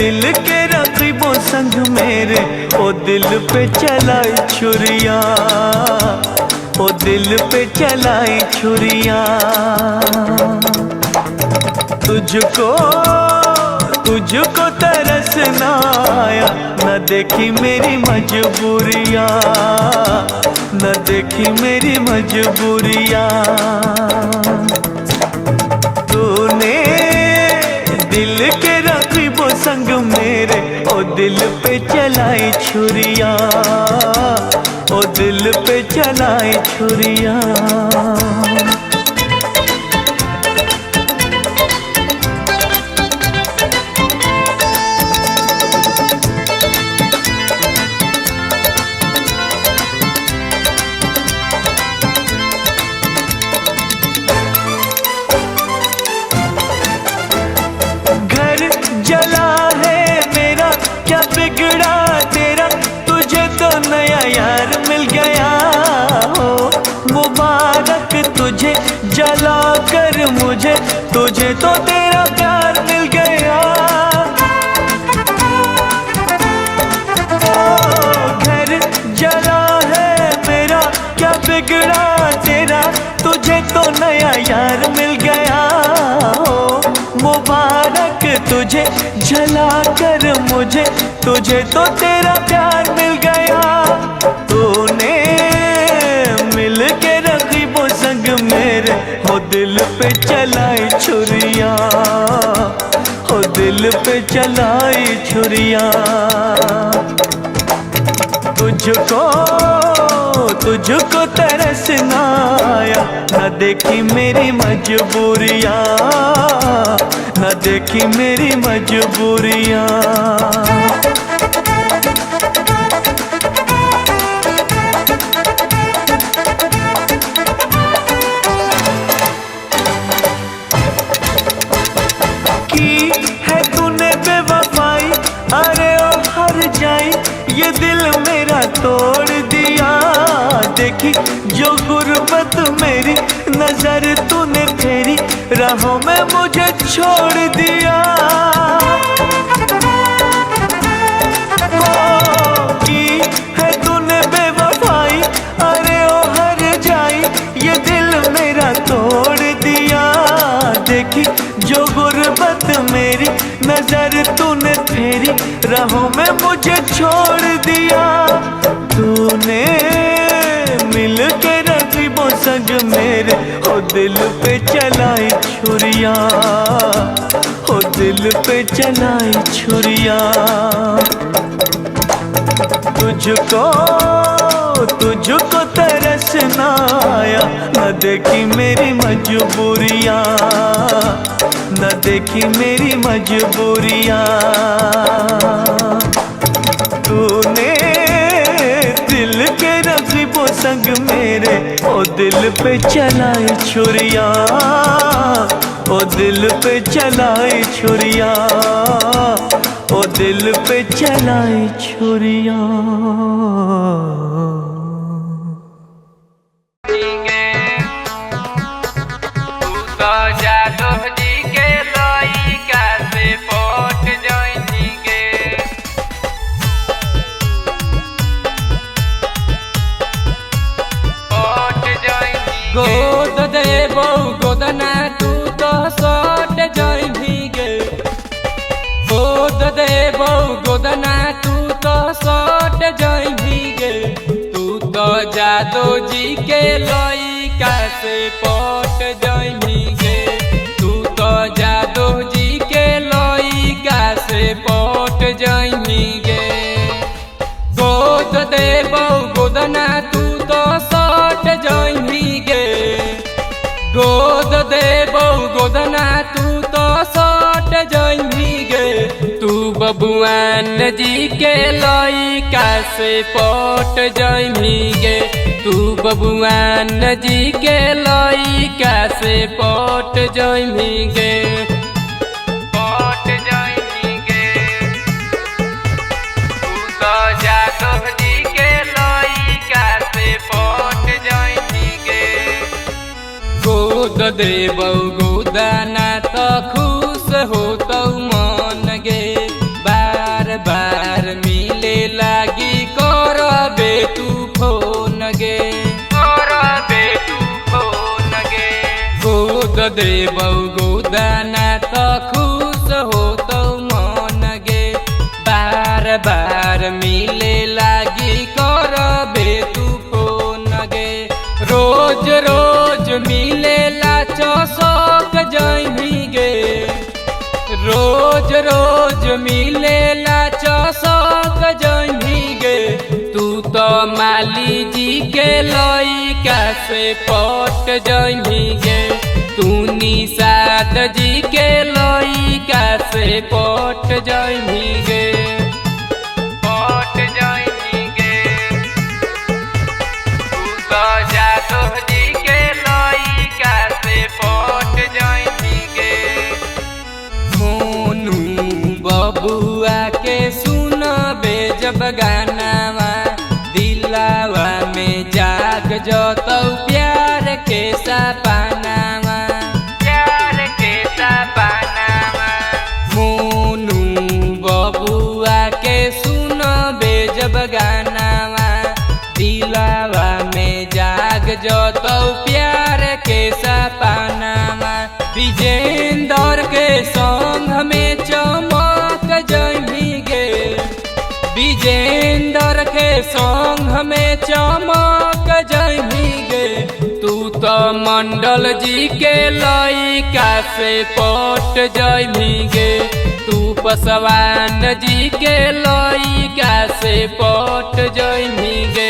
दिल के रकीबों संग मेरे, ओ दिल पे चलाई छुरिया, ओ दिल पे चलाई छुरिया। तुझको तुझको तरस न आया, न देखी मेरी मजबूरियाँ, न देखी मेरी मजबूरियाँ। तूने दिल के रकीबों संग मेरे, ओ दिल पे चलाई छुरिया, ओ दिल पे चलाई छुरिया। जला है मेरा क्या बिगड़ा तेरा, तुझे तो नया यार मिल गया हो। मुबारक तुझे जला कर मुझे, तुझे तो तेरा प्यार मिल गया। घर जला है मेरा क्या बिगड़ा तेरा, तुझे तो नया यार मिल गया हो। मुबारक तुझे जला कर मुझे, तुझे तो तेरा प्यार मिल गया। तूने मिल के रकीबों संग मेरे, हो दिल पे चलाई छुरिया, हो दिल पे चलाई छुरिया। तुझको तरस न आया, न देखी मेरी मजबूरियाँ, न देखी मेरी मजबूरियाँ। की है तूने बेवफाई, अरे ओ हर जाई, ये दिल मेरा तोड़ दिया। देखी जो गुर्बत मेरी, नजर तूने फेरी, राहों में मुझे छोड़ दिया। की है तूने बेवफाई, अरे ओ हर जाई, ये दिल मेरा तोड़ दिया। देखी जो गुर्बत मेरी, नजर तूने फेरी, राहों में मुझे छोड़ दिया। तूने मिल के रकीबों संग मेरे, हो दिल पे चलाई छुरिया, हो दिल पे चलाई छुरिया। तुझको तरस न आया, न देखी मेरी मजबूरियाँ, न देखी मेरी मजबूरियाँ। तूने दिल के रकीबों संग मेरे, ओ दिल पे चलाई छुरिया, ओ दिल पे चलाई छुरिया, ओ दिल पे चलाई छुरिया। गोद देबो गोदना तू तो सट जाई भीगे, गोद देबो गोदना तू तो सट जाई भीगे। तू तो जादो जी के लइका से पट जाई भीगे, तू तो जादो जी के लइका से पट जाई भीगे। गोद देबो गोदना तू तो सट जाई भीगे, गोद देबो गोदना तू तो सट जाई भीगे। तू बबुआन जी के लइका से पट जाई भीगे, तू बबुआन जी के लइका से पट जाई भीगे, पट जाई भीगे। तू तो जादो जी के लइका से पट जाई भीगे। गोद देबो गोदना तो खुश हो तो मन गे, गोद देबौ गोदाना तो खुश हो तो मन गे बार बार मिले लागी करबे तू फोन गे रोज रोज मिलेला चौसक जइमी गे रोज रोज मिलेला चौसक जइमी गे तू तो माली जी के लइका से पट जइमी गे तू निषाद जी के लइका से पट जइमी गे पट जइमी गे तू तो जादव जी के लइका से पट जइमी गे मोनू बबुआ के सुनबे जब गानावा दिलावा में जाग जतौ प्यार के सपनावा प्यार के सपनावा मोनू बबुआ के सुनबे जब गानावा दिलावा में जाग जतौ प्यार के सपनावा विजेंदर के संग में चमक जइमी गे विजेंदर के संग में चमक जइमी गे तू तो मंडल जी के लइका से पट जइमी गे तू पसवान जी के लइका से पट जइमी गे।